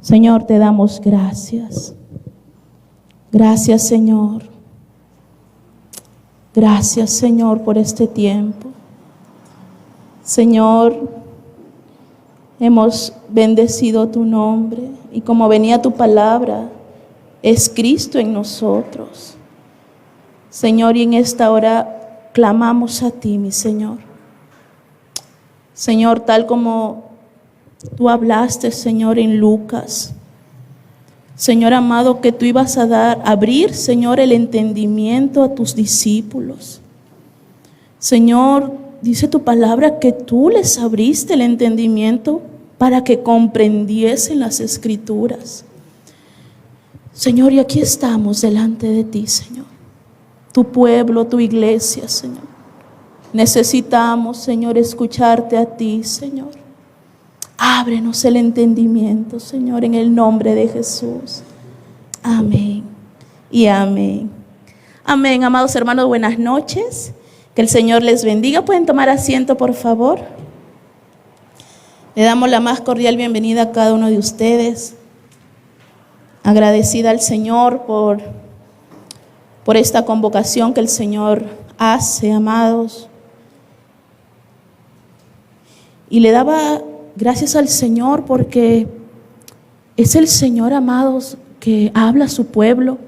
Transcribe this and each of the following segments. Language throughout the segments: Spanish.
Señor, te damos gracias. Gracias, Señor. Gracias, Señor, por este tiempo. Señor, hemos bendecido tu nombre y como venía tu palabra, es Cristo en nosotros. Señor, y en esta hora clamamos a ti, mi Señor. Señor, tal como tú hablaste, Señor, en Lucas. Señor amado, que tú ibas a abrir, Señor, el entendimiento a tus discípulos. Señor, dice tu palabra que tú les abriste el entendimiento para que comprendiesen las Escrituras. Señor, y aquí estamos delante de ti, Señor. Tu pueblo, tu iglesia, Señor. Necesitamos, Señor, escucharte a ti, Señor. Ábrenos el entendimiento, Señor, en el nombre de Jesús. Amén y amén. Amén, amados hermanos, buenas noches. Que el Señor les bendiga. ¿Pueden tomar asiento, por favor? Le damos la más cordial bienvenida a cada uno de ustedes. Agradecida al Señor por esta convocación que el Señor hace, amados. Y le daba gracias al Señor porque es el Señor, amados, que habla a su pueblo.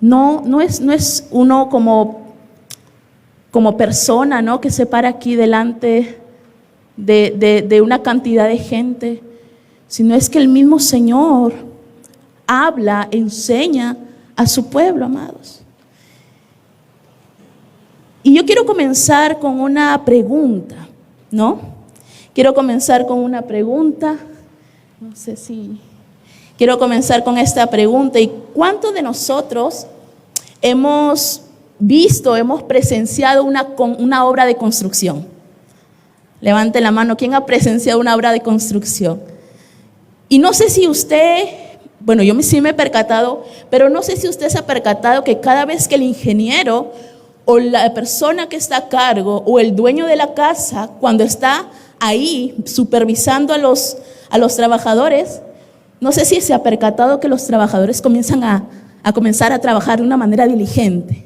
No es uno como persona, ¿no?, que se para aquí delante de una cantidad de gente, sino es que el mismo Señor habla, enseña a su pueblo, amados. Y yo quiero comenzar con una pregunta, ¿no? Quiero comenzar con una pregunta. Quiero comenzar con esta pregunta. ¿Y cuántos de nosotros hemos visto, hemos presenciado una obra de construcción? Levante la mano. ¿Quién ha presenciado una obra de construcción? Y no sé si usted, bueno, yo sí me he percatado, pero no sé si usted se ha percatado que cada vez que el ingeniero o la persona que está a cargo o el dueño de la casa, cuando está ahí supervisando a los trabajadores, no sé si se ha percatado que los trabajadores comienzan a comenzar a trabajar de una manera diligente.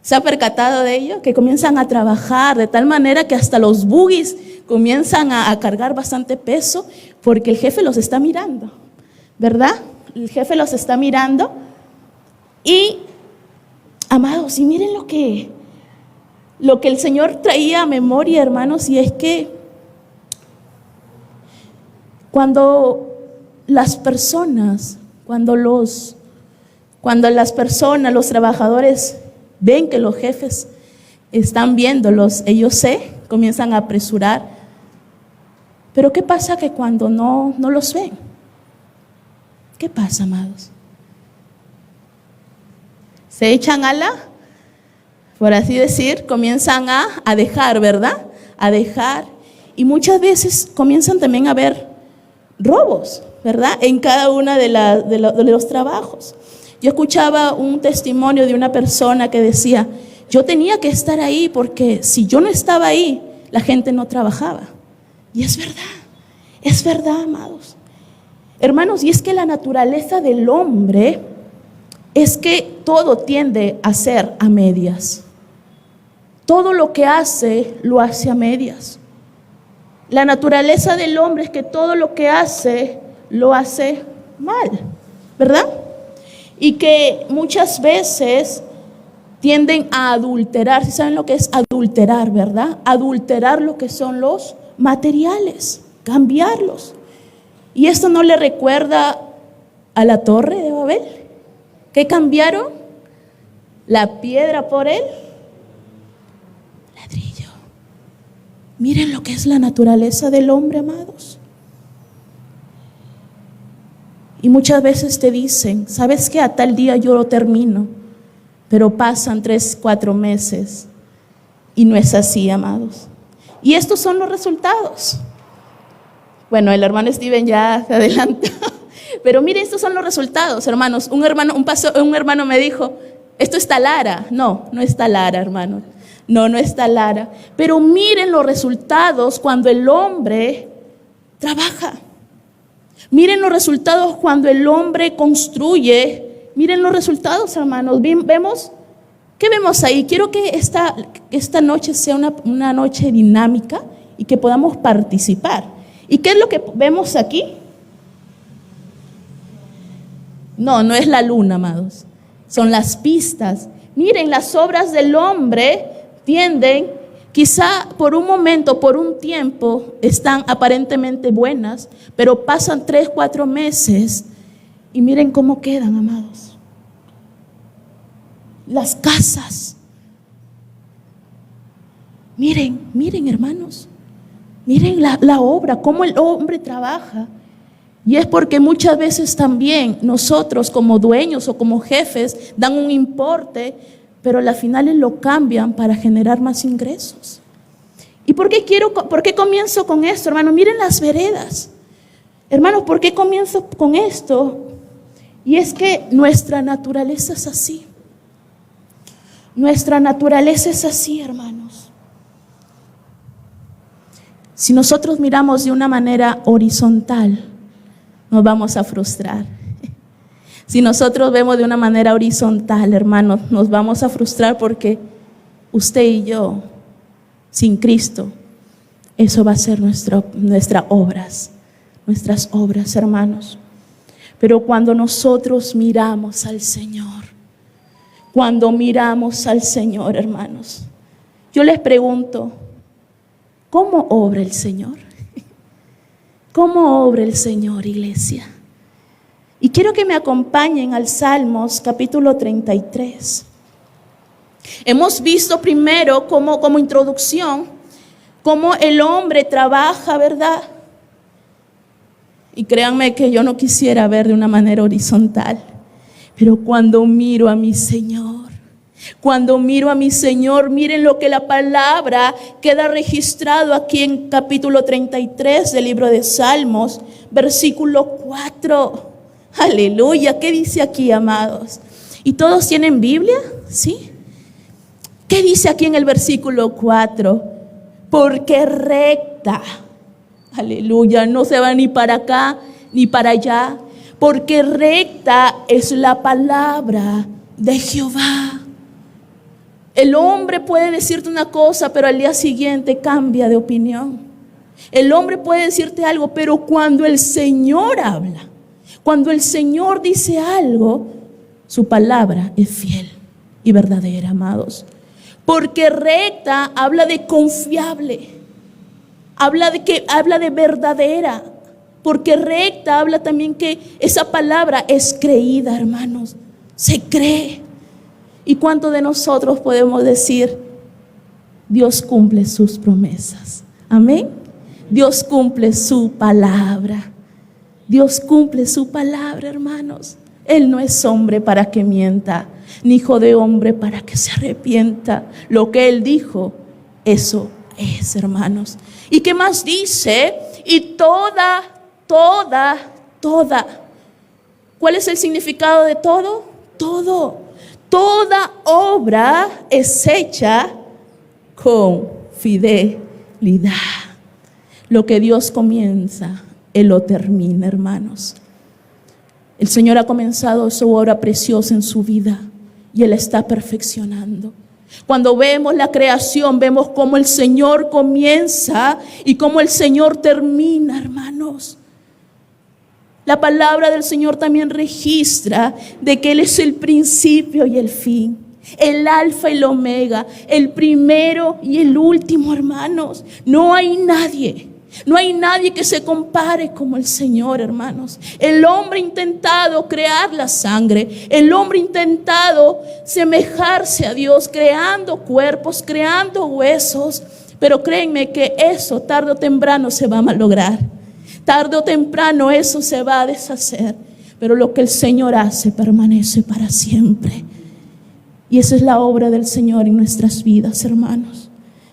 ¿Se ha percatado de ello? Que comienzan a trabajar de tal manera que hasta los buggies comienzan a cargar bastante peso porque el jefe los está mirando, ¿verdad? El jefe los está mirando. Y, amados, y miren lo que el Señor traía a memoria, hermanos, y es que cuando las personas, los trabajadores ven que los jefes están viéndolos, ellos se comienzan a apresurar. Pero ¿qué pasa que cuando no los ven? ¿Qué pasa, amados? Se echan por así decir, comienzan a dejar, ¿verdad? A dejar. Y muchas veces comienzan también a haber robos, ¿verdad? En cada uno de los trabajos. Yo escuchaba un testimonio de una persona que decía, yo tenía que estar ahí porque si yo no estaba ahí, la gente no trabajaba. Y es verdad, amados. Hermanos, y es que la naturaleza del hombre es que todo tiende a ser a medias. Todo lo que hace, lo hace a medias. La naturaleza del hombre es que todo lo que hace, lo hace mal, ¿verdad? Y que muchas veces tienden a adulterar. ¿Sí saben lo que es adulterar, verdad? Adulterar lo que son los materiales, cambiarlos. ¿Y esto no le recuerda a la torre de Babel? ¿Qué cambiaron? La piedra por el ladrillo. Miren lo que es la naturaleza del hombre, amados. Y muchas veces te dicen, ¿sabes qué? A tal día yo lo termino. Pero pasan 3, 4 meses y no es así, amados. Y estos son los resultados. Bueno, el hermano Steven ya se adelanta. Pero miren, estos son los resultados, hermanos. Un hermano me dijo, ¿esto está Lara? No, no está Lara, hermano. No está Lara. Pero miren los resultados cuando el hombre trabaja. Miren los resultados cuando el hombre construye. Miren los resultados, hermanos. ¿Vemos? ¿Qué vemos ahí? Quiero que esta noche sea una noche dinámica y que podamos participar. ¿Y qué es lo que vemos aquí? No es la luna, amados. Son las pistas. Miren, las obras del hombre tienden, quizá por un momento, por un tiempo, están aparentemente buenas, pero pasan 3, 4 meses y miren cómo quedan, amados. Las casas. Miren, hermanos. Miren la obra, cómo el hombre trabaja. Y es porque muchas veces también nosotros como dueños o como jefes dan un importe, pero a las finales lo cambian para generar más ingresos. ¿Y por qué comienzo con esto, hermano? Miren las veredas. Hermanos, ¿por qué comienzo con esto? Y es que nuestra naturaleza es así. Nuestra naturaleza es así, hermanos. Si nosotros miramos de una manera horizontal, nos vamos a frustrar. Si nosotros vemos de una manera horizontal, hermanos, nos vamos a frustrar porque usted y yo, sin Cristo, eso va a ser nuestras obras, hermanos. Pero cuando nosotros miramos al Señor, hermanos, yo les pregunto, ¿cómo obra el Señor? ¿Cómo obra el Señor, iglesia? Y quiero que me acompañen al Salmos capítulo 33. Hemos visto primero como introducción, cómo el hombre trabaja, ¿verdad? Y créanme que yo no quisiera ver de una manera horizontal. Pero cuando miro a mi Señor, miren lo que la palabra queda registrado aquí en capítulo 33 del libro de Salmos, versículo 4. Aleluya, ¿qué dice aquí, amados? ¿Y todos tienen Biblia? ¿Sí? ¿Qué dice aquí en el versículo 4? Porque recta, aleluya, no se va ni para acá ni para allá, porque recta es la palabra de Jehová. El hombre puede decirte una cosa, pero al día siguiente cambia de opinión. El hombre puede decirte algo, pero cuando el Señor habla, cuando el Señor dice algo, su palabra es fiel y verdadera, amados. Porque recta habla de confiable, habla de verdadera. Porque recta habla también que esa palabra es creída, hermanos. Se cree. ¿Y cuántos de nosotros podemos decir, Dios cumple sus promesas? Amén. Dios cumple su palabra. Dios cumple su palabra, hermanos. Él no es hombre para que mienta, ni hijo de hombre para que se arrepienta. Lo que Él dijo, eso es, hermanos. ¿Y qué más dice? Y toda. ¿Cuál es el significado de todo? Todo. Toda obra es hecha con fidelidad. Lo que Dios comienza, Él lo termina, hermanos. El Señor ha comenzado su obra preciosa en su vida y Él está perfeccionando. Cuando vemos la creación, vemos cómo el Señor comienza y cómo el Señor termina, hermanos. La palabra del Señor también registra de que Él es el principio y el fin, el alfa y el omega, el primero y el último, hermanos. No hay nadie que se compare como el Señor, hermanos. El hombre ha intentado crear la sangre, el hombre ha intentado semejarse a Dios, creando cuerpos, creando huesos, pero créanme que eso tarde o temprano se va a malograr. Tarde o temprano eso se va a deshacer, pero lo que el Señor hace permanece para siempre. Y esa es la obra del Señor en nuestras vidas, hermanos.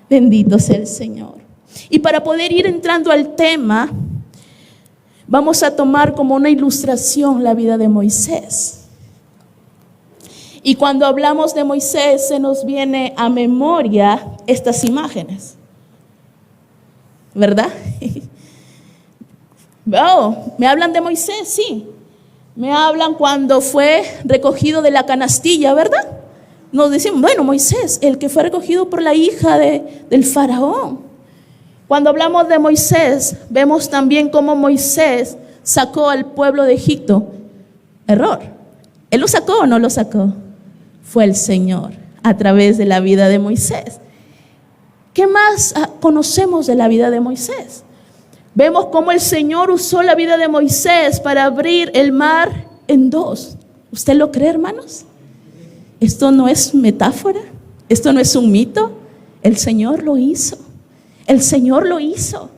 Bendito sea el Señor. Y para poder ir entrando al tema, vamos a tomar como una ilustración la vida de Moisés. Y cuando hablamos de Moisés, se nos viene a memoria estas imágenes, ¿verdad? Oh, ¿me hablan de Moisés? Sí. Me hablan cuando fue recogido de la canastilla, ¿verdad? Nos decimos, bueno, Moisés, el que fue recogido por la hija del faraón. Cuando hablamos de Moisés, vemos también cómo Moisés sacó al pueblo de Egipto. Error. ¿Él lo sacó o no lo sacó? Fue el Señor a través de la vida de Moisés. ¿Qué más conocemos de la vida de Moisés? Vemos cómo el Señor usó la vida de Moisés para abrir el mar en dos. ¿Usted lo cree, hermanos? Esto no es metáfora, esto no es un mito. El Señor lo hizo. El Señor lo hizo.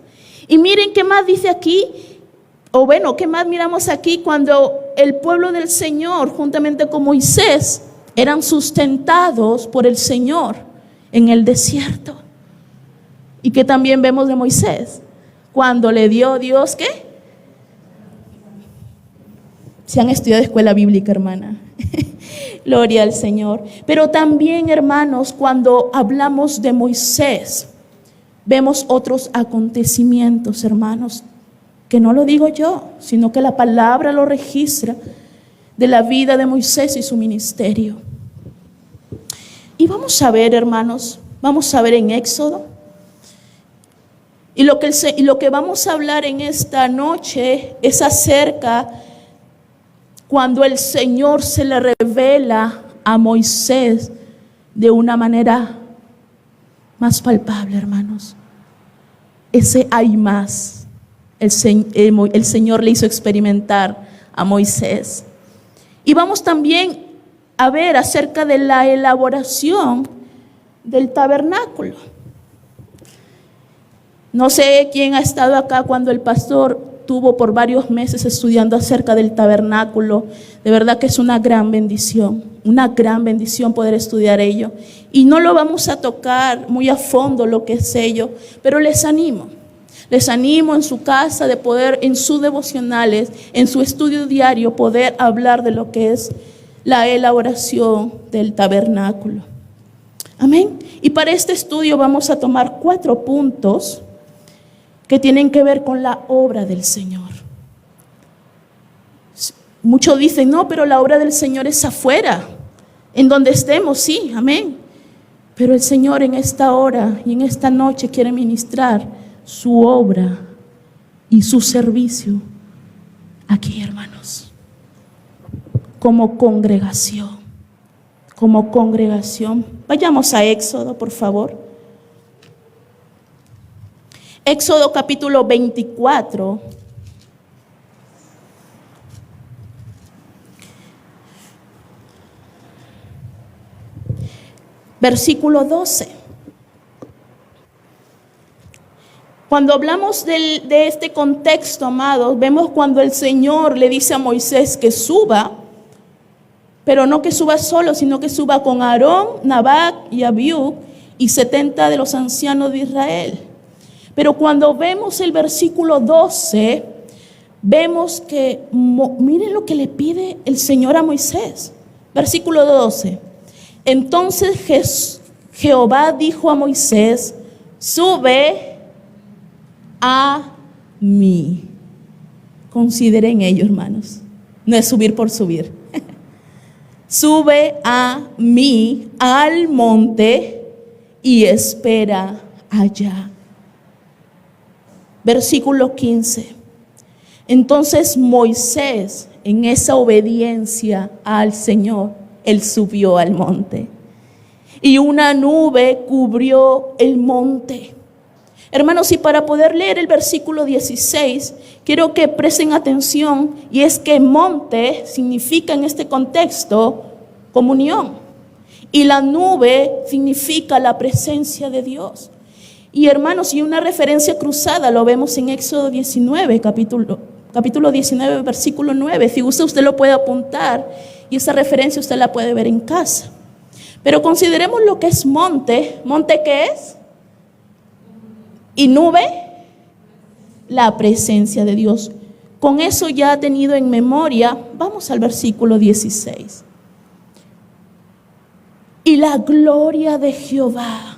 Y miren qué más dice aquí, o bueno, qué más miramos aquí cuando el pueblo del Señor, juntamente con Moisés, eran sustentados por el Señor en el desierto. Y que también vemos de Moisés, cuando le dio Dios, ¿qué? Si han estudiado escuela bíblica, hermana. Gloria al Señor. Pero también, hermanos, cuando hablamos de Moisés, vemos otros acontecimientos, hermanos, que no lo digo yo, sino que la palabra lo registra, de la vida de Moisés y su ministerio. Y vamos a ver, hermanos, vamos a ver en Éxodo. Y lo que vamos a hablar en esta noche es acerca cuando el Señor se le revela a Moisés de una manera más palpable, hermanos. Ese hay más. El Señor le hizo experimentar a Moisés. Y vamos también a ver acerca de la elaboración del tabernáculo. No sé quién ha estado acá cuando el pastor tuvo por varios meses estudiando acerca del tabernáculo. De verdad que es una gran bendición poder estudiar ello. Y no lo vamos a tocar muy a fondo lo que es ello, pero les animo en su casa de poder, en sus devocionales, en su estudio diario, poder hablar de lo que es la elaboración del tabernáculo. Amén. Y para este estudio vamos a tomar 4 puntos que tienen que ver con la obra del Señor. Muchos dicen, no, pero la obra del Señor es afuera, en donde estemos, sí, amén. Pero el Señor en esta hora y en esta noche quiere ministrar su obra y su servicio aquí, hermanos, como congregación. Vayamos a Éxodo, por favor. Éxodo capítulo 24. Versículo 12. Cuando hablamos de este contexto, amados, vemos cuando el Señor le dice a Moisés que suba, pero no que suba solo, sino que suba con Aarón, Nadab y Abiú y 70 de los ancianos de Israel. Pero cuando vemos el versículo 12, vemos que, miren lo que le pide el Señor a Moisés. Versículo 12. Entonces Jehová dijo a Moisés, sube a mí. Consideren ello, hermanos. No es subir por subir. Sube a mí al monte y espera allá. Versículo 15. Entonces Moisés, en esa obediencia al Señor, él subió al monte. Y una nube cubrió el monte. Hermanos, y para poder leer el versículo 16, quiero que presten atención, y es que monte significa en este contexto comunión. Y la nube significa la presencia de Dios. Y hermanos, y una referencia cruzada lo vemos en Éxodo 19, capítulo 19, versículo 9. Si gusta, usted lo puede apuntar y esa referencia usted la puede ver en casa. Pero consideremos lo que es monte. ¿Monte qué es? Y nube, la presencia de Dios. Con eso ya tenido en memoria, vamos al versículo 16. Y la gloria de Jehová.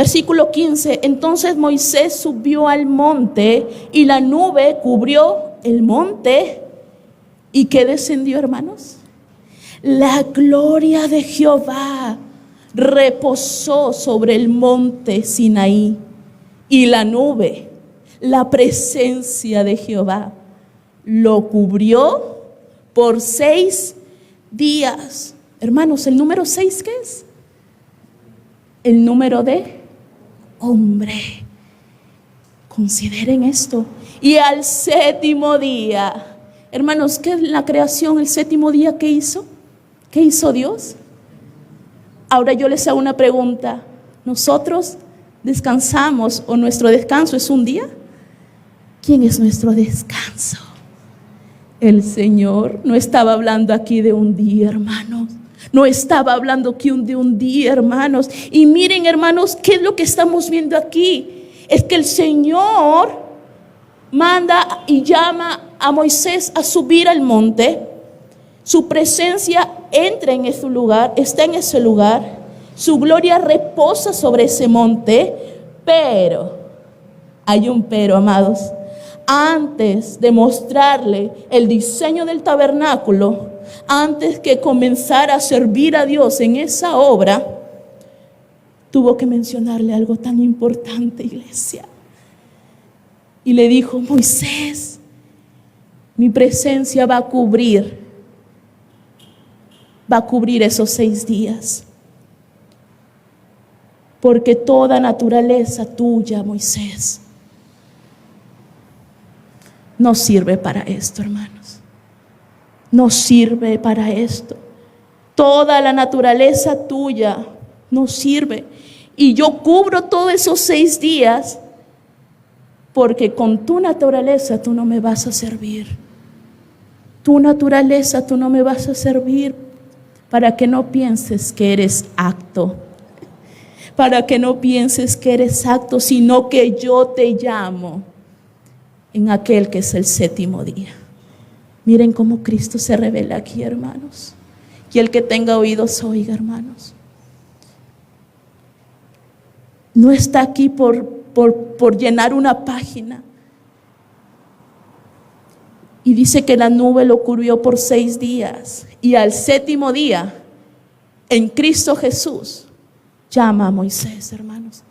Versículo 15, entonces Moisés subió al monte y la nube cubrió el monte. ¿Y qué descendió, hermanos? La gloria de Jehová reposó sobre el monte Sinaí, y la nube, la presencia de Jehová, lo cubrió por 6 días. Hermanos, ¿el número 6 qué es? El número de hombre. Consideren esto. Y al 7º día, hermanos, ¿qué es la creación? El 7º día, ¿qué hizo? ¿Qué hizo Dios? Ahora yo les hago una pregunta. ¿Nosotros descansamos o nuestro descanso es un día? ¿Quién es nuestro descanso? El Señor. No estaba hablando aquí de un día, hermanos. No estaba hablando aquí de un día, hermanos. Y miren, hermanos, ¿qué es lo que estamos viendo aquí? Es que el Señor manda y llama a Moisés a subir al monte. Su presencia entra en ese lugar, está en ese lugar. Su gloria reposa sobre ese monte. Pero, hay un pero, amados. Antes de mostrarle el diseño del tabernáculo, antes que comenzara a servir a Dios en esa obra, tuvo que mencionarle algo tan importante, iglesia. Y le dijo: Moisés, mi presencia va a cubrir esos 6 días. Porque toda naturaleza tuya, Moisés, no sirve para esto, hermanos. No sirve para esto. Toda la naturaleza tuya no sirve. Y yo cubro todos esos 6 días porque con tu naturaleza tú no me vas a servir. Tu naturaleza tú no me vas a servir, para que no pienses que eres apto. Para que no pienses que eres apto, sino que yo te llamo en aquel que es el 7º día. Miren cómo Cristo se revela aquí, hermanos. Y el que tenga oídos oiga, hermanos. No está aquí por llenar una página. Y dice que la nube lo cubrió por 6 días. Y al 7º día, en Cristo Jesús, llama a Moisés, hermanos.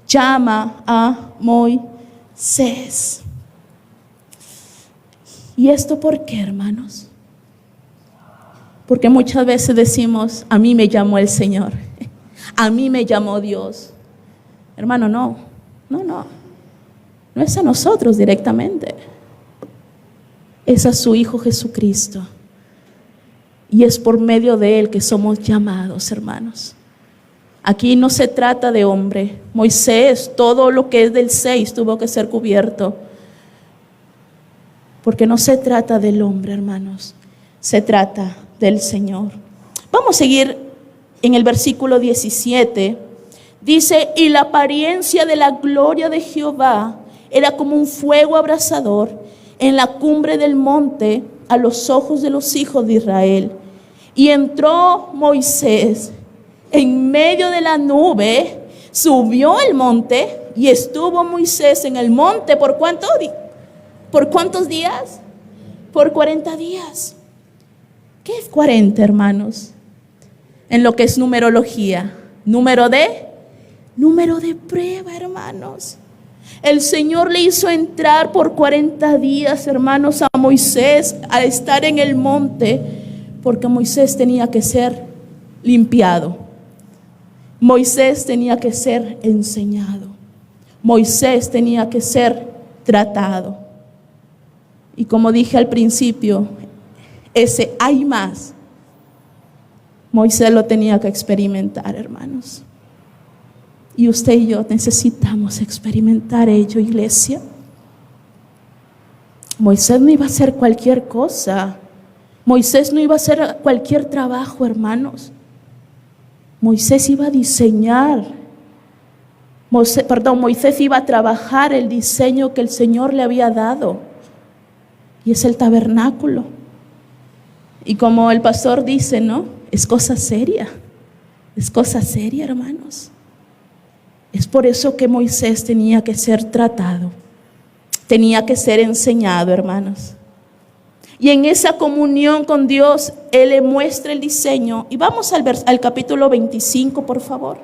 Llama a Moisés. ¿Y esto por qué, hermanos? Porque muchas veces decimos: a mí me llamó el Señor, a mí me llamó Dios. Hermano, no es a nosotros directamente, es a su Hijo Jesucristo. Y es por medio de Él que somos llamados, hermanos. Aquí no se trata de hombre. Moisés, todo lo que es del 6 tuvo que ser cubierto. Porque no se trata del hombre, hermanos. Se trata del Señor. Vamos a seguir en el versículo 17. Dice: y la apariencia de la gloria de Jehová era como un fuego abrasador en la cumbre del monte a los ojos de los hijos de Israel. Y entró Moisés en medio de la nube, subió el monte, y estuvo Moisés en el monte ¿por cuánto? ¿Por cuántos días? Por 40 días. ¿Qué es 40, hermanos? En lo que es numerología. Número de prueba, hermanos. El Señor le hizo entrar por 40 días, hermanos, a Moisés a estar en el monte, porque Moisés tenía que ser limpiado. Moisés tenía que ser enseñado. Moisés tenía que ser tratado. Y como dije al principio, ese hay más, Moisés lo tenía que experimentar, hermanos. Y usted y yo necesitamos experimentar ello, iglesia. Moisés no iba a hacer cualquier cosa. Moisés no iba a hacer cualquier trabajo, hermanos. Moisés iba a diseñar. Moisés iba a trabajar el diseño que el Señor le había dado. Y es el tabernáculo. Y como el pastor dice, ¿no? Es cosa seria. Es cosa seria, hermanos. Es por eso que Moisés tenía que ser tratado, tenía que ser enseñado, hermanos. Y en esa comunión con Dios, Él le muestra el diseño. Y vamos al capítulo 25, por favor.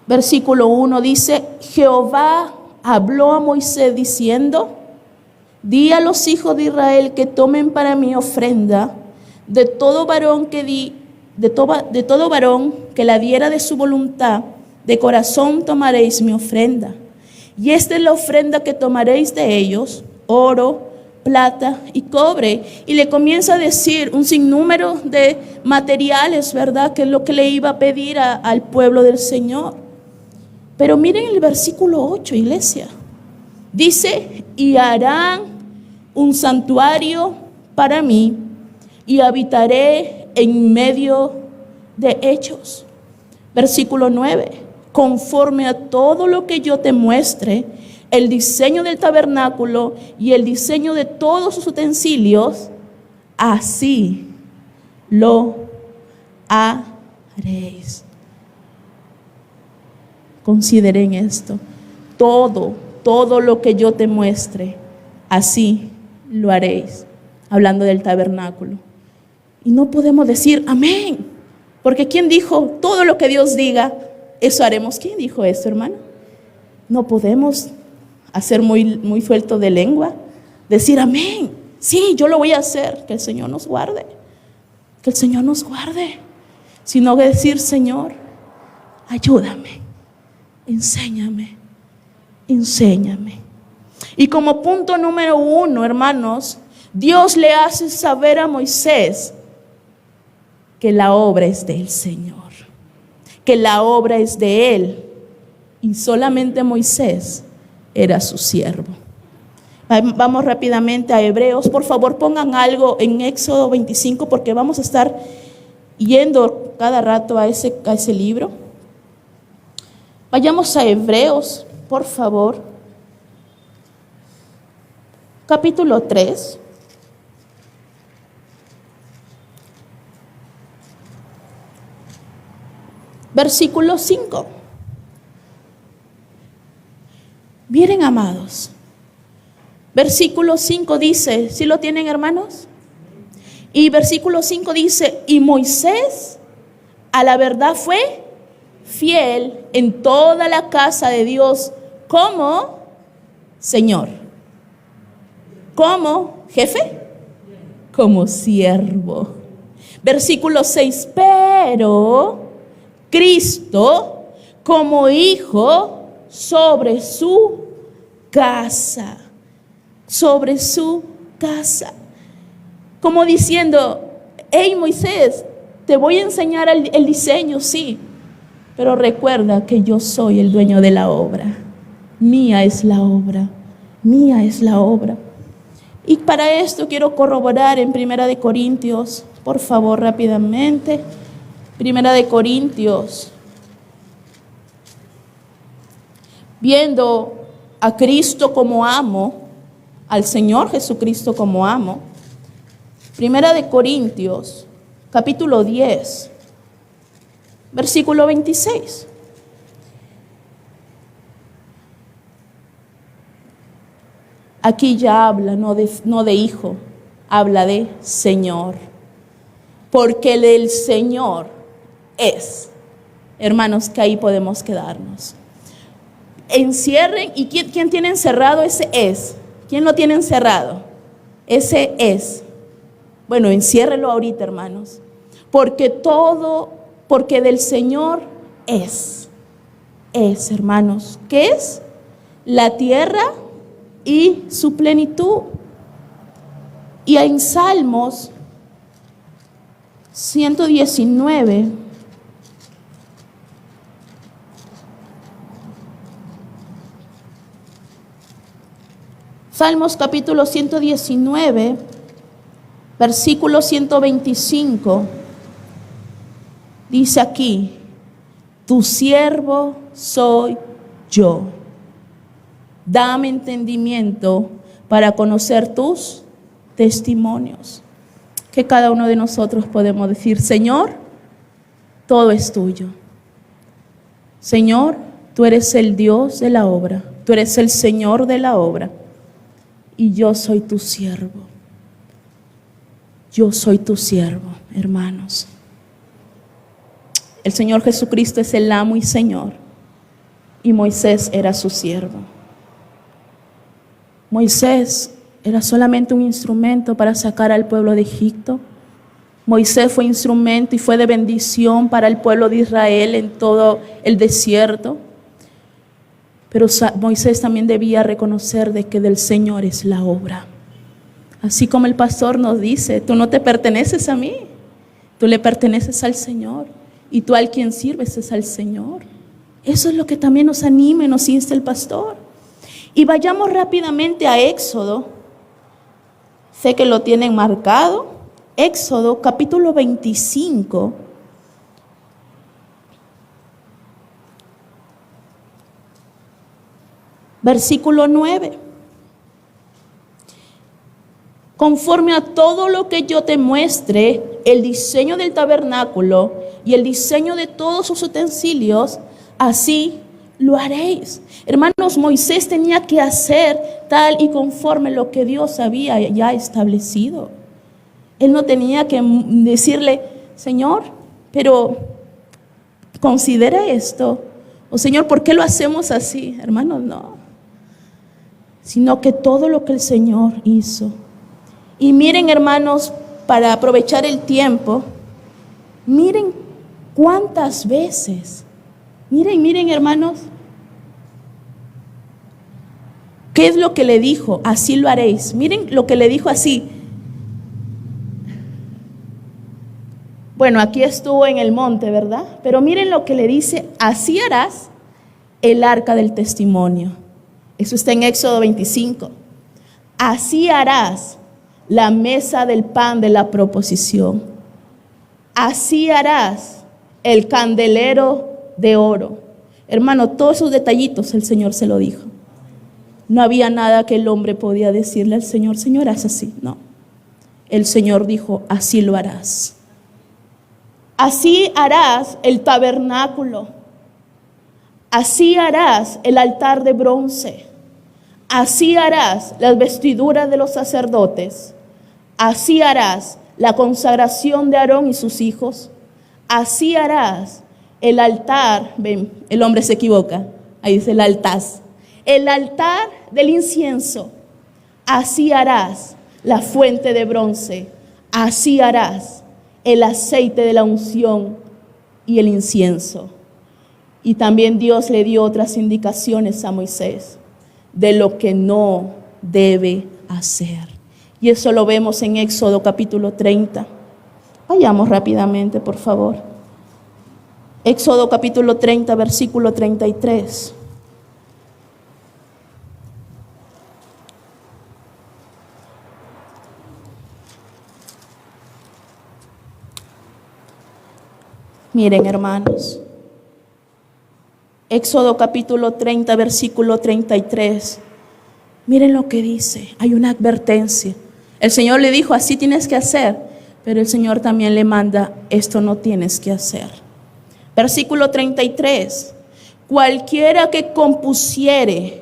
Versículo 1 dice: Jehová habló a Moisés diciendo: di a los hijos de Israel que tomen para mí ofrenda de todo varón que la diera de su voluntad, de corazón tomaréis mi ofrenda. Y esta es la ofrenda que tomaréis de ellos: oro, plata y cobre. Y le comienza a decir un sinnúmero de materiales, ¿verdad? Que es lo que le iba a pedir al pueblo del Señor. Pero miren el versículo 8, iglesia. Dice: y harán un santuario para mí, y habitaré en medio de ellos. Versículo 9: conforme a todo lo que yo te muestre, el diseño del tabernáculo y el diseño de todos sus utensilios, así lo haréis. Consideren esto: todo lo que yo te muestre, así lo haréis. Hablando del tabernáculo. Y no podemos decir amén, porque ¿quién dijo todo lo que Dios diga, eso haremos? ¿Quién dijo eso, hermano? No podemos hacer muy suelto de lengua, decir amén, sí, yo lo voy a hacer. Que el Señor nos guarde, que el Señor nos guarde. Sino decir: Señor, ayúdame, enséñame. Y como punto número 1, hermanos, Dios le hace saber a Moisés que la obra es del Señor, que la obra es de Él, y solamente Moisés era su siervo. Vamos rápidamente a Hebreos. Por favor, pongan algo en Éxodo 25, porque vamos a estar yendo cada rato a ese libro. Vayamos a Hebreos, por favor. Capítulo 3. Versículo 5. Miren, amados. Versículo 5 dice, ¿sí lo tienen, hermanos? Y versículo 5 dice: y Moisés a la verdad fue fiel en toda la casa de Dios, como Señor, como jefe, como siervo. Versículo 6: pero Cristo como hijo sobre su casa. Sobre su casa. Como diciendo: hey, Moisés, te voy a enseñar el diseño, sí, pero recuerda que yo soy el dueño de la obra. Mía es la obra. Mía es la obra. Y para esto quiero corroborar en 1 Corintios, por favor, rápidamente. 1 Corintios. Viendo a Cristo como amo, al Señor Jesucristo como amo. 1 Corintios, capítulo 10, versículo 26. Aquí ya habla no de hijo, habla de Señor. Porque el Señor es. Hermanos, que ahí podemos quedarnos. Encierren. ¿Y quién tiene encerrado ese es? ¿Quién lo tiene encerrado? Ese es. Bueno, enciérrelo ahorita, hermanos. Porque del Señor es. Es, hermanos. ¿Qué es? La tierra y su plenitud. Y en Salmos 119. Salmos capítulo 119, versículo 125, dice aquí: tu siervo soy yo. Dame entendimiento para conocer tus testimonios. Que cada uno de nosotros podemos decir: Señor, todo es tuyo. Señor, tú eres el Dios de la obra, tú eres el Señor de la obra, y yo soy tu siervo. Yo soy tu siervo, hermanos. El Señor Jesucristo es el amo y Señor, y Moisés era su siervo. Moisés era solamente un instrumento para sacar al pueblo de Egipto. Moisés fue instrumento y fue de bendición para el pueblo de Israel en todo el desierto. Pero Moisés también debía reconocer de que del Señor es la obra. Así como el pastor nos dice, tú no te perteneces a mí, tú le perteneces al Señor. Y tú al quien sirves es al Señor. Eso es lo que también nos anima y nos insta el pastor. Y vayamos rápidamente a Éxodo. Sé que lo tienen marcado. Éxodo capítulo 25. Versículo 9. Conforme a todo lo que yo te muestre, el diseño del tabernáculo y el diseño de todos sus utensilios, así lo haréis. Hermanos, Moisés tenía que hacer tal y conforme lo que Dios había ya establecido. Él no tenía que decirle, Señor, pero considera esto. O Señor, ¿por qué lo hacemos así? Hermanos, no. Sino que todo lo que el Señor hizo. Y miren, hermanos, para aprovechar el tiempo, miren cuántas veces. Miren, hermanos. ¿Qué es lo que le dijo? Así lo haréis. Miren lo que le dijo así. Bueno, aquí estuvo en el monte, ¿verdad? Pero miren lo que le dice, así harás el arca del testimonio. Eso está en Éxodo 25. Así harás la mesa del pan de la proposición. Así harás el candelero de oro. Hermano, todos esos detallitos el Señor se lo dijo. No había nada que el hombre podía decirle al Señor, Señor, haz así. No. El Señor dijo, así lo harás. Así harás el tabernáculo. Así harás el altar de bronce. Así harás las vestiduras de los sacerdotes. Así harás la consagración de Aarón y sus hijos. Así harás el altar. Ven, el hombre se equivoca. Ahí dice el altar. El altar del incienso. Así harás la fuente de bronce. Así harás el aceite de la unción y el incienso. Y también Dios le dio otras indicaciones a Moisés de lo que no debe hacer. Y eso lo vemos en Éxodo capítulo 30. Vayamos rápidamente, por favor. Éxodo capítulo 30, versículo 33. Miren, hermanos, Éxodo capítulo 30, versículo 33. Miren lo que dice, hay una advertencia. El Señor le dijo, así tienes que hacer, pero el Señor también le manda, esto no tienes que hacer. Versículo 33. Cualquiera que compusiere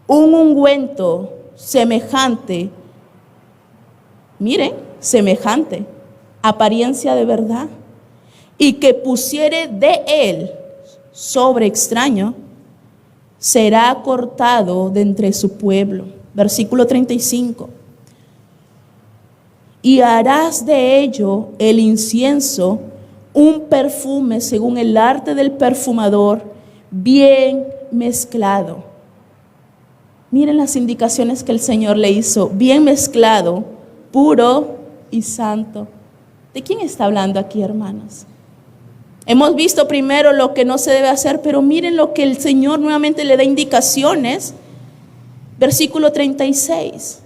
un ungüento semejante, miren, semejante, apariencia de verdad, y que pusiere de él sobre extraño, será cortado de entre su pueblo. Versículo 35. Y harás de ello el incienso un perfume según el arte del perfumador, bien mezclado. Miren las indicaciones que el Señor le hizo, bien mezclado, puro y santo. ¿De quién está hablando aquí, hermanos? Hemos visto primero lo que no se debe hacer, pero miren lo que el Señor nuevamente le da indicaciones. Versículo 36.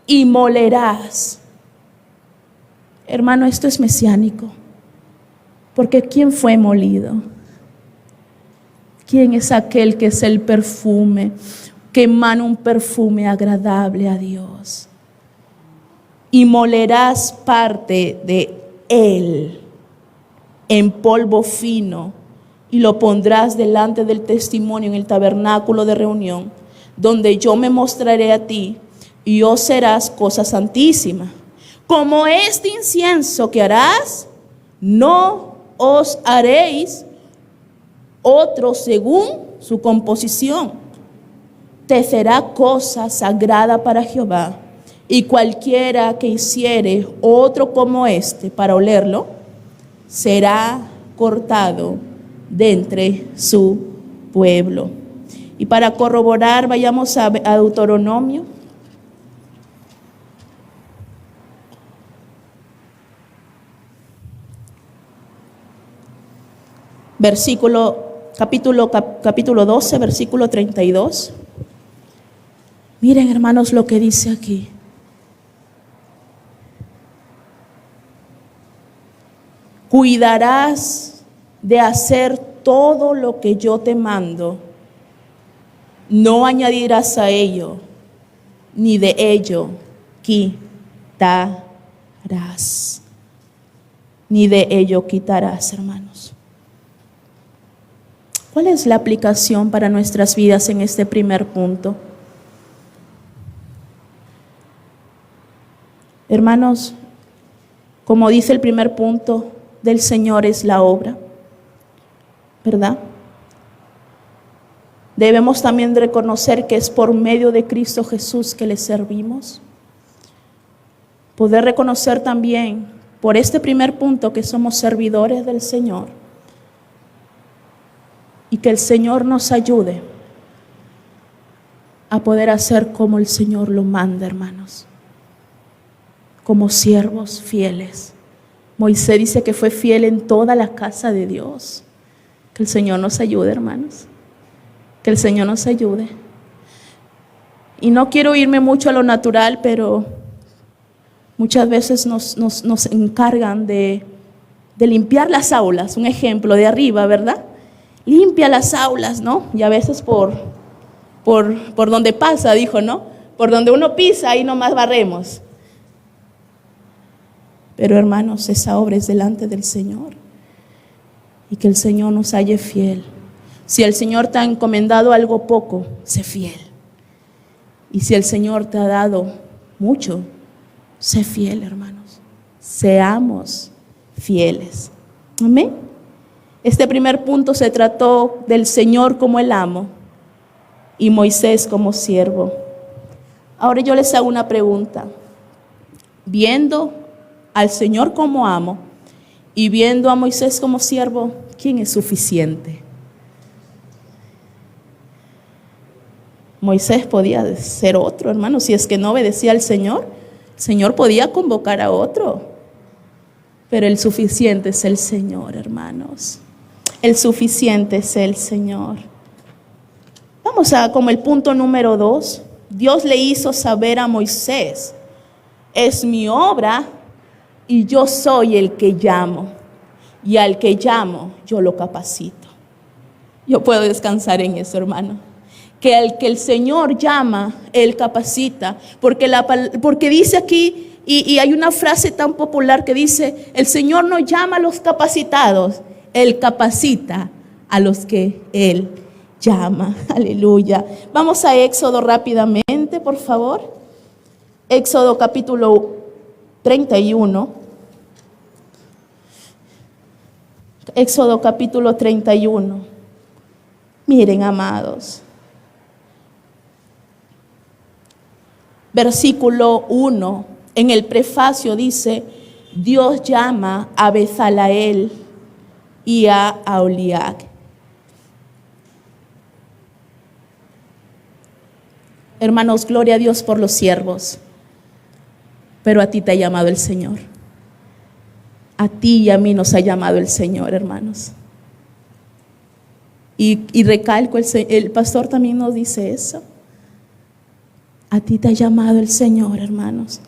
Y molerás. Hermano, esto es mesiánico. Porque ¿quién fue molido? ¿Quién es aquel que es el perfume, que emana un perfume agradable a Dios? Y molerás parte de él en polvo fino y lo pondrás delante del testimonio en el tabernáculo de reunión, donde yo me mostraré a ti, y os serás cosa santísima. Como este incienso que harás, no os haréis otro según su composición. Te será cosa sagrada para Jehová, y cualquiera que hiciere otro como este para olerlo, será cortado de entre su pueblo. Y para corroborar, vayamos a Deuteronomio. Capítulo 12, versículo 32. Miren, hermanos, lo que dice aquí. Cuidarás de hacer todo lo que yo te mando. No añadirás a ello, ni de ello quitarás. Ni de ello quitarás, hermanos. ¿Cuál es la aplicación para nuestras vidas en este primer punto? Hermanos, como dice el primer punto, del Señor es la obra, ¿verdad? Debemos también reconocer que es por medio de Cristo Jesús que le servimos. Poder reconocer también, por este primer punto, que somos servidores del Señor. Y que el Señor nos ayude a poder hacer como el Señor lo manda, hermanos. Como siervos fieles. Moisés dice que fue fiel en toda la casa de Dios. Que el Señor nos ayude, hermanos. Que el Señor nos ayude. Y no quiero irme mucho a lo natural, pero muchas veces nos encargan de limpiar las aulas. Un ejemplo de arriba, ¿verdad? Limpia las aulas, ¿no? Y a veces por donde pasa, dijo, ¿no? Por donde uno pisa, ahí nomás barremos. Pero hermanos, esa obra es delante del Señor. Y que el Señor nos halle fiel. Si el Señor te ha encomendado algo poco, sé fiel. Y si el Señor te ha dado mucho, sé fiel, hermanos. Seamos fieles. Amén. Este primer punto se trató del Señor como el amo y Moisés como siervo. Ahora yo les hago una pregunta. Viendo al Señor como amo y viendo a Moisés como siervo, ¿quién es suficiente? Moisés podía ser otro, hermano. Si es que no obedecía al Señor, el Señor podía convocar a otro. Pero el suficiente es el Señor, hermanos. El suficiente es el Señor. Vamos a como el punto número 2. Dios le hizo saber a Moisés: es mi obra y yo soy el que llamo. Y al que llamo, yo lo capacito. Yo puedo descansar en eso, hermano. Que al que el Señor llama, Él capacita. Porque dice aquí, y hay una frase tan popular que dice: el Señor no llama a los capacitados, Él capacita a los que Él llama. Aleluya. Vamos a Éxodo rápidamente, por favor. Éxodo capítulo 31. Éxodo capítulo 31. Miren, amados. Versículo 1. En el prefacio dice: Dios llama a Bezaleel y a Aholiab. Hermanos, gloria a Dios por los siervos. Pero a ti te ha llamado el Señor. A ti y a mí nos ha llamado el Señor, hermanos. Y recalco, el pastor también nos dice eso. A ti te ha llamado el Señor, hermanos.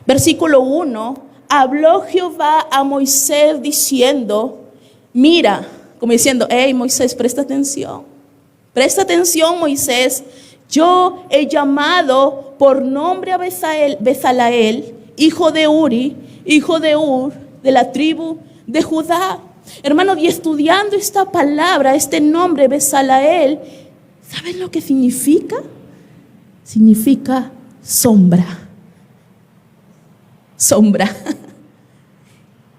Versículo 1. Habló Jehová a Moisés diciendo: mira, como diciendo: hey Moisés, presta atención. Presta atención, Moisés. Yo he llamado por nombre a Bezaleel, hijo de Uri, hijo de Ur, de la tribu de Judá. Hermanos, y estudiando esta palabra, este nombre, Bezaleel, ¿saben lo que significa? Significa sombra. Sombra.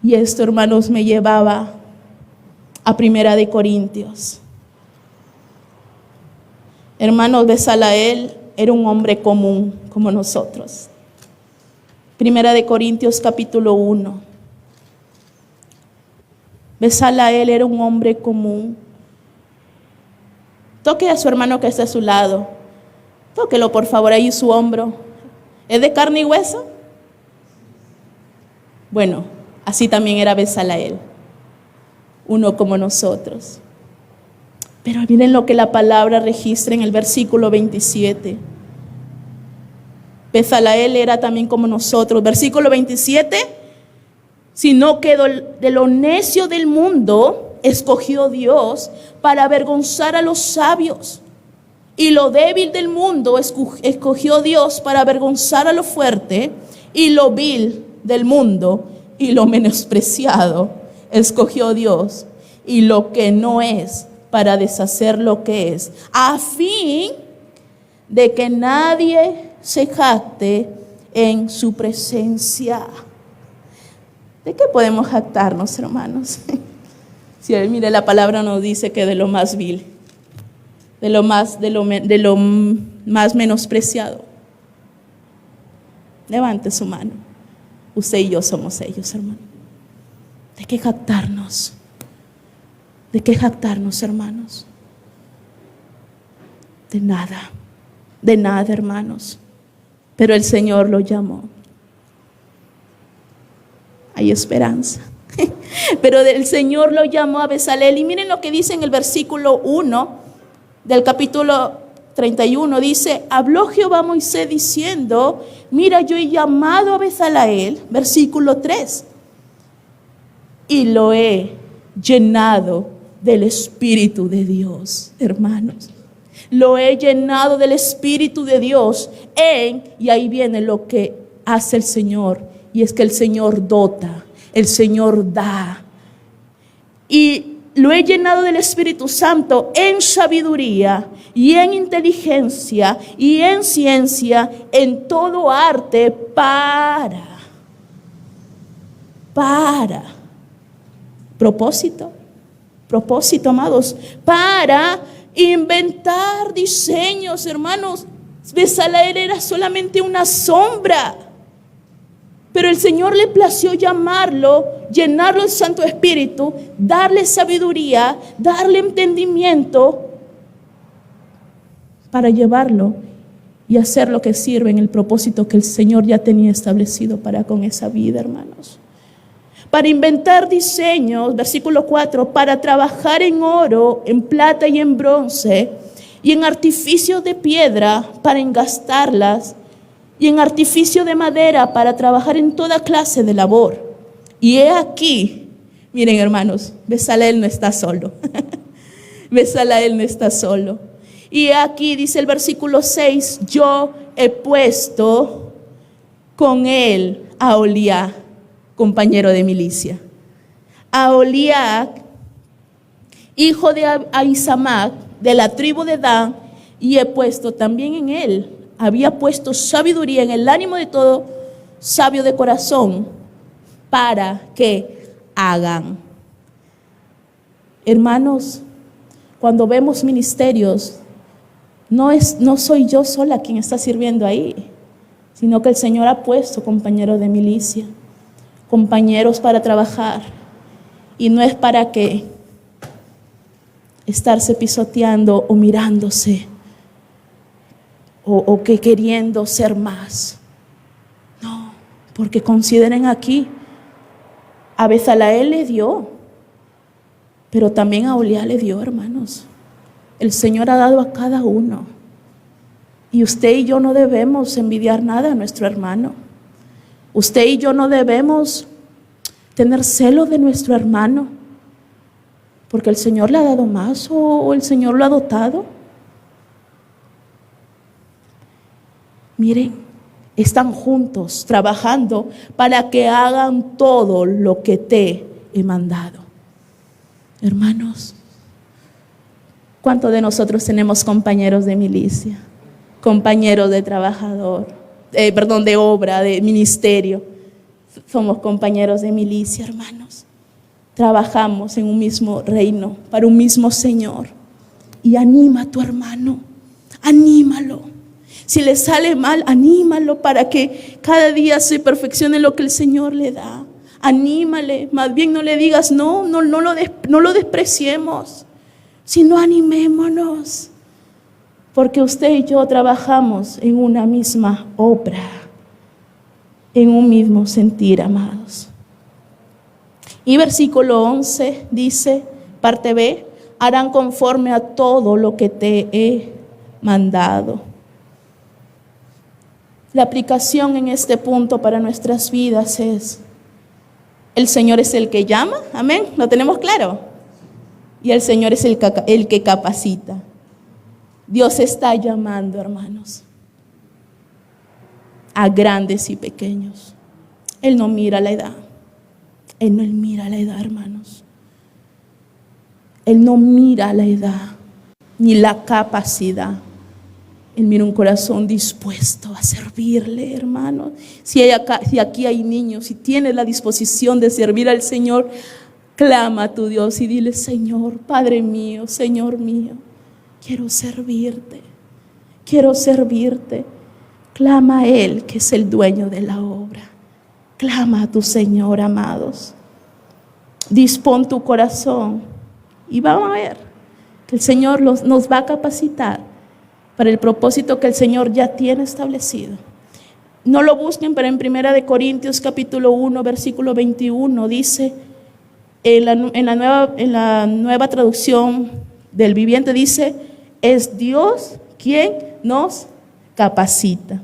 Y esto, hermanos, me llevaba a 1 Corintios. Hermanos, Bezaleel era un hombre común como nosotros. 1 Corintios capítulo 1. Bezaleel era un hombre común. Toque a su hermano que está a su lado. Tóquelo, por favor, ahí su hombro. ¿Es de carne y hueso? Bueno, así también era Bezaleel, uno como nosotros. Pero miren lo que la palabra registra en el versículo 27. Bezaleel era también como nosotros. Versículo 27. Sino que de lo necio del mundo escogió Dios para avergonzar a los sabios. Y lo débil del mundo escogió Dios para avergonzar a lo fuerte. Y lo vil del mundo y lo menospreciado escogió Dios. Y lo que no es para deshacer lo que es, a fin de que nadie se jacte en su presencia. ¿De qué podemos jactarnos, hermanos? Si mire, la palabra nos dice que de lo más vil, de lo más menospreciado. Levante su mano. Usted y yo somos ellos, hermano. ¿De qué jactarnos? ¿De qué jactarnos, hermanos? De nada, hermanos. Pero el Señor lo llamó. Hay esperanza. Pero el Señor lo llamó a Bezaleel. Y miren lo que dice en el versículo 1 del capítulo 31. Dice, habló Jehová a Moisés diciendo, mira, yo he llamado a Bezaleel. Versículo 3. Y lo he llenado del Espíritu de Dios, hermanos. Lo he llenado del Espíritu de Dios y ahí viene lo que hace el Señor, y es que el Señor dota, el Señor da. Y lo he llenado del Espíritu Santo en sabiduría y en inteligencia y en ciencia, en todo arte para propósito, amados, para inventar diseños, hermanos. Bezaleel era solamente una sombra, pero el Señor le plació llamarlo, llenarlo del Santo Espíritu, darle sabiduría, darle entendimiento para llevarlo y hacer lo que sirve en el propósito que el Señor ya tenía establecido para con esa vida, hermanos. Para inventar diseños, versículo 4, para trabajar en oro, en plata y en bronce, y en artificio de piedra para engastarlas, y en artificio de madera para trabajar en toda clase de labor. Y he aquí, miren, hermanos, Bezaleel no está solo. Bezaleel no está solo. Y he aquí, dice el versículo 6, yo he puesto con él a Oliab, compañero de milicia, a Oliab, hijo de Ahisamac, de la tribu de Dan, y he puesto también en él, había puesto sabiduría en el ánimo de todo sabio de corazón, para que hagan. Hermanos, cuando vemos ministerios, no soy yo sola quien está sirviendo ahí, sino que el Señor ha puesto compañeros de milicia, compañeros para trabajar, y no es para que estarse pisoteando o mirándose o que queriendo ser más. No, porque consideren aquí, a Bezaleel le dio, pero también a Oliab le dio, hermanos. El Señor ha dado a cada uno, y usted y yo no debemos envidiar nada a nuestro hermano. Usted y yo no debemos tener celo de nuestro hermano, porque el Señor le ha dado más o el Señor lo ha dotado. Miren, están juntos trabajando para que hagan todo lo que te he mandado. Hermanos, ¿cuántos de nosotros tenemos compañeros de milicia? Compañeros de de obra, de ministerio. Somos compañeros de milicia, hermanos. Trabajamos en un mismo reino, para un mismo Señor. Y anima a tu hermano, anímalo. Si le sale mal, anímalo para que cada día se perfeccione lo que el Señor le da. Anímale, más bien no le digas no lo despreciemos, sino animémonos. Porque usted y yo trabajamos en una misma obra, en un mismo sentir, amados. Y versículo 11 dice, parte B, harán conforme a todo lo que te he mandado. La aplicación en este punto para nuestras vidas es, el Señor es el que llama, amén, ¿lo tenemos claro? Y el Señor es el que capacita. Dios está llamando, hermanos, a grandes y pequeños. Él no mira la edad. Él no mira la edad, hermanos. Él no mira la edad ni la capacidad. Él mira un corazón dispuesto a servirle, hermanos. Si aquí hay niños, si tienes la disposición de servir al Señor, clama a tu Dios y dile, Señor, Padre mío, Señor mío, quiero servirte, quiero servirte. Clama a Él, que es el dueño de la obra. Clama a tu Señor, amados. Dispón tu corazón y vamos a ver que el Señor nos va a capacitar para el propósito que el Señor ya tiene establecido. No lo busquen, pero en 1 Corintios capítulo 1, versículo 21 dice, en la nueva traducción del Viviente dice, es Dios quien nos capacita.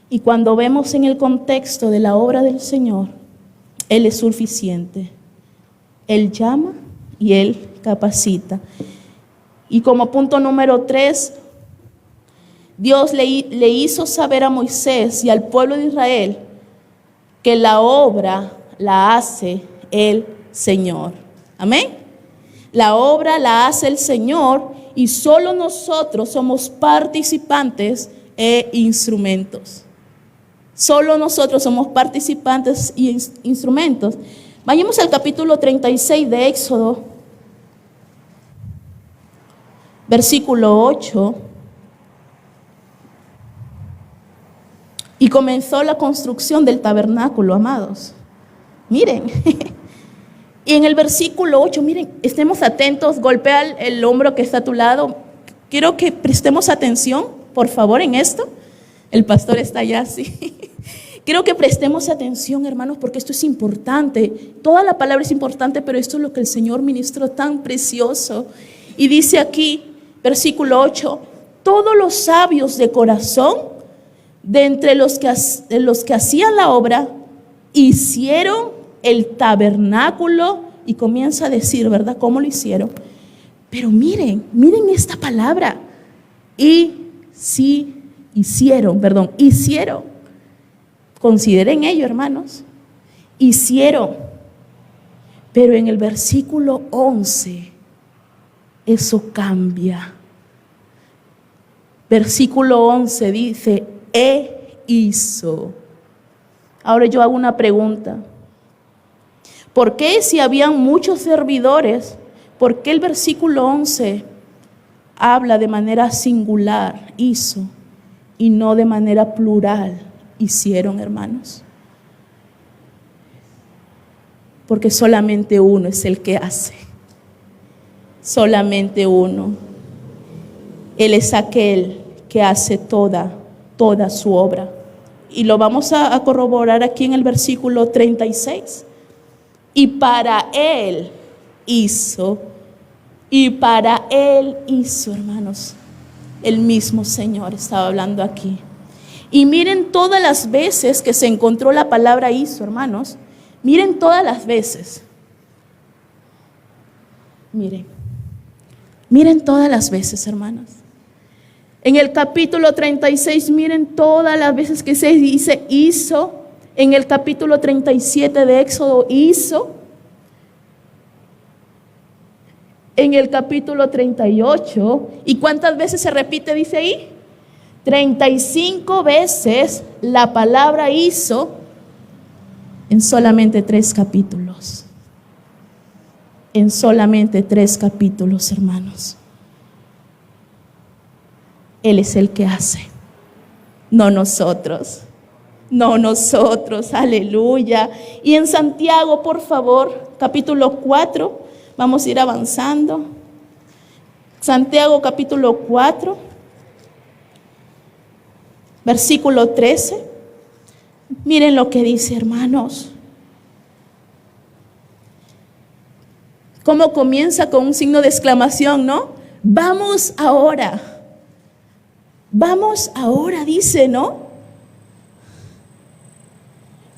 Y cuando vemos en el contexto de la obra del Señor, Él es suficiente. Él llama y Él capacita. Y como punto número 3, Dios le hizo saber a Moisés y al pueblo de Israel que la obra la hace el Señor. Amén. La obra la hace el Señor y solo nosotros somos participantes e instrumentos. Solo nosotros somos participantes y instrumentos. Vayamos al capítulo 36 de Éxodo, versículo 8. Y comenzó la construcción del tabernáculo, amados. Miren, y en el versículo 8, miren, estemos atentos, golpea el hombro que está a tu lado. Quiero que prestemos atención, por favor, en esto. El pastor está allá, sí. Quiero que prestemos atención, hermanos, porque esto es importante. Toda la palabra es importante, pero esto es lo que el Señor ministró tan precioso. Y dice aquí, versículo 8, todos los sabios de corazón, de entre los que hacían la obra, hicieron el tabernáculo. Y comienza a decir, ¿verdad?, cómo lo hicieron. Pero miren esta palabra. Hicieron. Consideren ello, hermanos. Hicieron. Pero en el versículo 11, eso cambia. Versículo 11 dice, hizo. Ahora yo hago una pregunta. ¿Por qué si habían muchos servidores, por qué el versículo 11 habla de manera singular, hizo, y no de manera plural, hicieron, hermanos? Porque solamente uno es el que hace. Solamente uno. Él es aquel que hace toda su obra. Y lo vamos a corroborar aquí en el versículo 36. Y para Él hizo, hermanos. El mismo Señor estaba hablando aquí. Y miren todas las veces que se encontró la palabra hizo, hermanos. Miren todas las veces. Miren todas las veces, hermanos. En el capítulo 36, miren todas las veces que se dice hizo. En el capítulo 37 de Éxodo hizo. en el capítulo 38. ¿Y cuántas veces se repite, dice ahí? 35 veces la palabra hizo en solamente 3 capítulos. En solamente 3 capítulos, hermanos. Él es el que hace, no nosotros. No nosotros, aleluya. Y en Santiago, por favor, capítulo 4, vamos a ir avanzando. Santiago capítulo 4, versículo 13. Miren lo que dice, hermanos. Cómo comienza con un signo de exclamación, ¿no? Vamos ahora. Vamos ahora, dice, ¿no?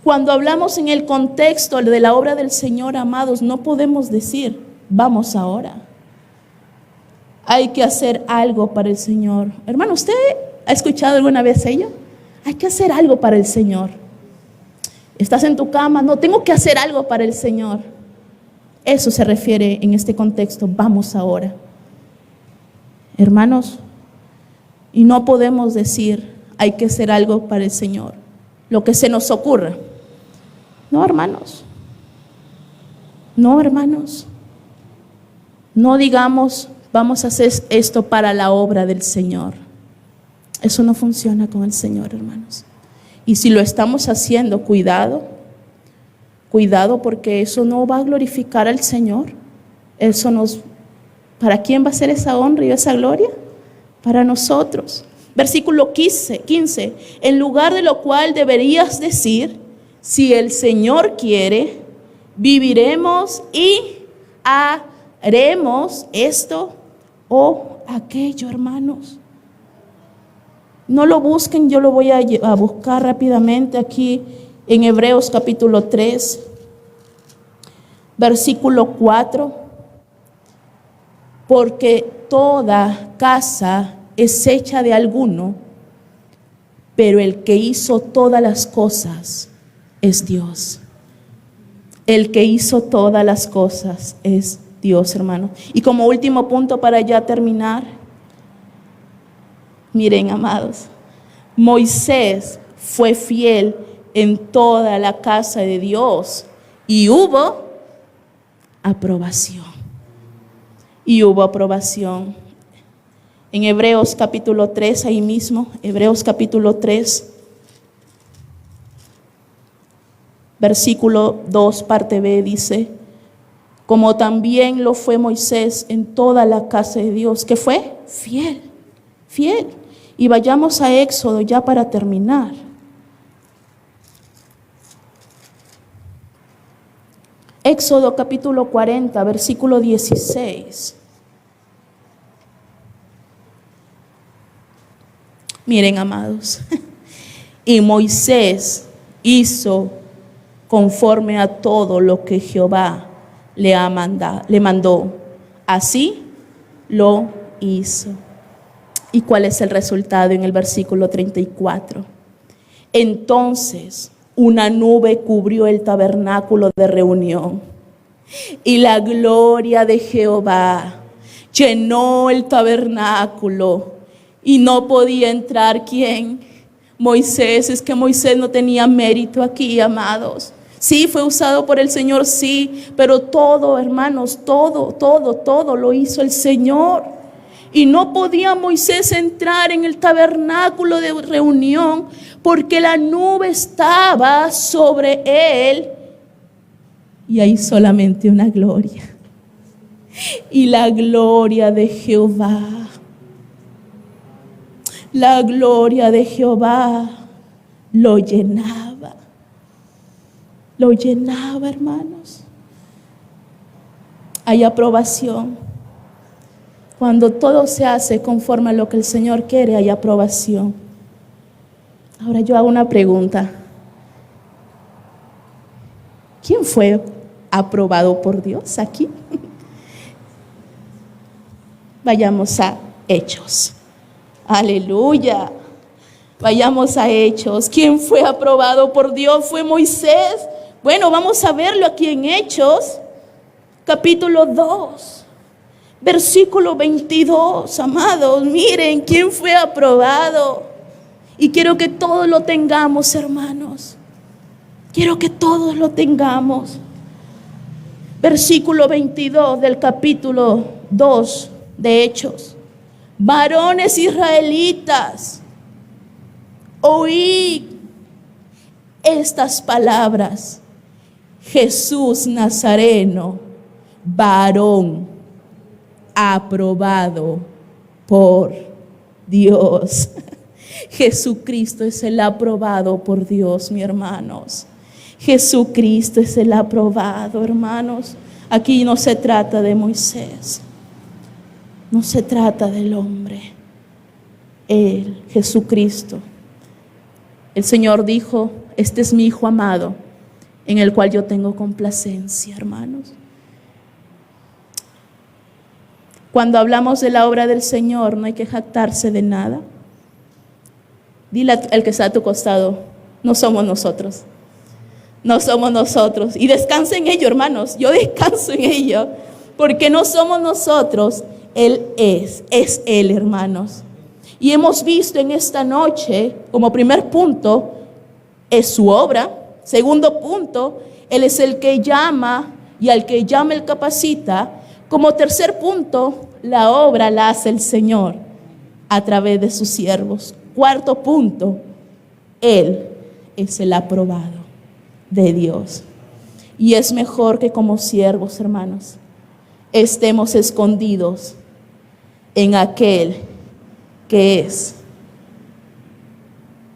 Cuando hablamos en el contexto de la obra del Señor, amados, no podemos decir, vamos ahora. Hay que hacer algo para el Señor. Hermano, ¿usted ha escuchado alguna vez ello? Hay que hacer algo para el Señor. Estás en tu cama, no, tengo que hacer algo para el Señor. Eso se refiere en este contexto, vamos ahora. Hermanos, y no podemos decir, hay que hacer algo para el Señor, lo que se nos ocurra. No, hermanos. No, hermanos. No digamos, vamos a hacer esto para la obra del Señor. Eso no funciona con el Señor, hermanos. Y si lo estamos haciendo, cuidado. Cuidado, porque eso no va a glorificar al Señor. ¿Para quién va a ser esa honra y esa gloria? Para nosotros. Versículo 15. En lugar de lo cual deberías decir, si el Señor quiere, viviremos y haremos esto o aquello, hermanos. No lo busquen, yo lo voy a buscar rápidamente aquí en Hebreos capítulo 3, versículo 4. Porque toda casa es hecha de alguno, pero el que hizo todas las cosas es Dios. El que hizo todas las cosas es Dios, hermano. Y como último punto para ya terminar, miren, amados, Moisés fue fiel en toda la casa de Dios y hubo aprobación. Y hubo aprobación. En Hebreos capítulo 3, ahí mismo, Hebreos capítulo 3, versículo 2, parte B, dice, como también lo fue Moisés en toda la casa de Dios, que fue fiel, fiel. Y vayamos a Éxodo ya para terminar. Éxodo capítulo 40, versículo 16. Miren, amados, y Moisés hizo conforme a todo lo que Jehová le mandó. Así lo hizo. ¿Y cuál es el resultado en el versículo 34? Entonces una nube cubrió el tabernáculo de reunión y la gloria de Jehová llenó el tabernáculo y no podía entrar ¿quién? Moisés. Es que Moisés no tenía mérito aquí, amados. Sí, fue usado por el Señor, sí, pero todo, hermanos, todo lo hizo el Señor. Y no podía Moisés entrar en el tabernáculo de reunión porque la nube estaba sobre él y hay solamente una gloria. Y la gloria de Jehová, la gloria de Jehová lo llenaba. Lo llenaba, hermanos. Hay aprobación. Cuando todo se hace conforme a lo que el Señor quiere, hay aprobación. Ahora yo hago una pregunta. ¿Quién fue aprobado por Dios aquí? Vayamos a Hechos. Aleluya. Vayamos a Hechos. ¿Quién fue aprobado por Dios? Fue Moisés. Bueno, vamos a verlo aquí en Hechos, capítulo 2. Versículo 22, amados, miren quién fue aprobado. Y quiero que todos lo tengamos, hermanos. Quiero que todos lo tengamos. Versículo 22 del capítulo 2 de Hechos. Varones israelitas, oíd estas palabras. Jesús Nazareno, varón aprobado por Dios. Jesucristo es el aprobado por Dios, mis hermanos. Jesucristo es el aprobado, hermanos. Aquí no se trata de Moisés, no se trata del hombre. Él, Jesucristo. El Señor dijo: este es mi Hijo amado, en el cual yo tengo complacencia, hermanos. Cuando hablamos de la obra del Señor, no hay que jactarse de nada. Dile al que está a tu costado: no somos nosotros. No somos nosotros. Y descansa en ello, hermanos. Yo descanso en ello. Porque no somos nosotros. Él es Él, hermanos. Y hemos visto en esta noche, como primer punto, es su obra. Segundo punto, Él es el que llama, y al que llama Él capacita. Como tercer punto, la obra la hace el Señor a través de sus siervos. Cuarto punto, Él es el aprobado de Dios. Y es mejor que como siervos, hermanos, estemos escondidos en aquel que es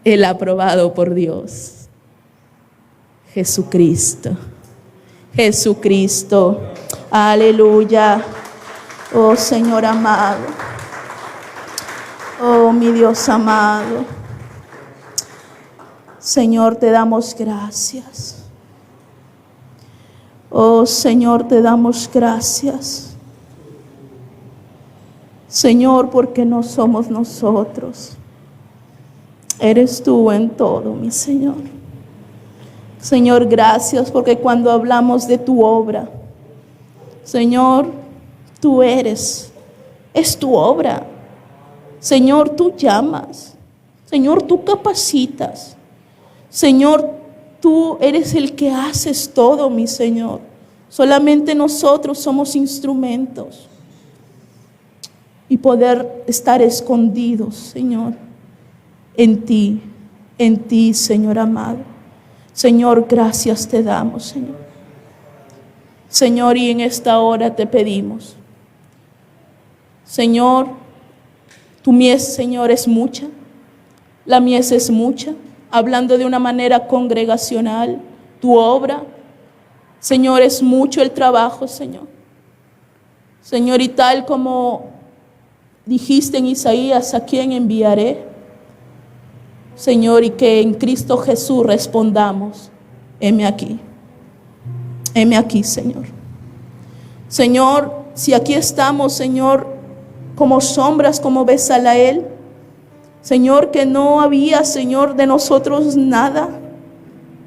el aprobado por Dios. Jesucristo. Jesucristo. Aleluya. Oh Señor amado. Oh mi Dios amado. Señor, te damos gracias. Oh Señor, te damos gracias. Señor, porque no somos nosotros. Eres tú en todo, mi Señor. Señor, gracias porque cuando hablamos de tu obra, Señor, tú eres, es tu obra. Señor, tú llamas. Señor, tú capacitas. Señor, tú eres el que haces todo, mi Señor. Solamente nosotros somos instrumentos. Y poder estar escondidos, Señor, en ti, Señor amado. Señor, gracias te damos, Señor. Señor, y en esta hora te pedimos, Señor, tu mies, Señor, es mucha. La mies es mucha. Hablando de una manera congregacional, tu obra, Señor, es mucho el trabajo, Señor. Señor, y tal como dijiste en Isaías: ¿a quién enviaré? Señor, y que en Cristo Jesús respondamos: heme aquí. Heme aquí, Señor. Señor, si aquí estamos, Señor, como sombras, como Bezaleel, Señor, que no había, Señor, de nosotros nada,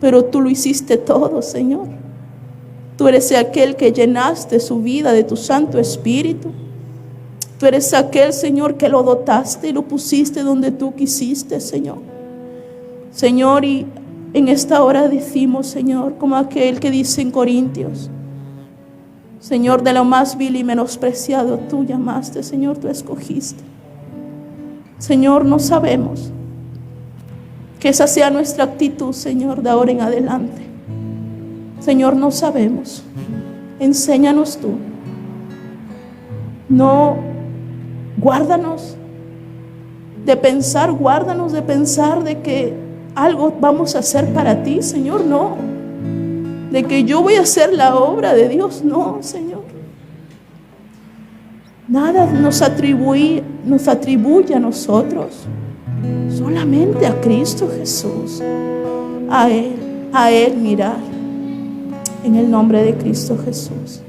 pero tú lo hiciste todo, Señor. Tú eres aquel que llenaste su vida de tu Santo Espíritu. Tú eres aquel, Señor, que lo dotaste y lo pusiste donde tú quisiste, Señor. Señor, y en esta hora decimos, Señor, como aquel que dice en Corintios: Señor, de lo más vil y menospreciado tú llamaste, Señor, tú escogiste. Señor, no sabemos que esa sea nuestra actitud, Señor, de ahora en adelante. Señor, no sabemos. Enséñanos tú. No, guárdanos de pensar de que algo vamos a hacer para ti, Señor, no. De que yo voy a hacer la obra de Dios, no, Señor. Nada nos atribuye a nosotros, solamente a Cristo Jesús. A Él mirar, en el nombre de Cristo Jesús.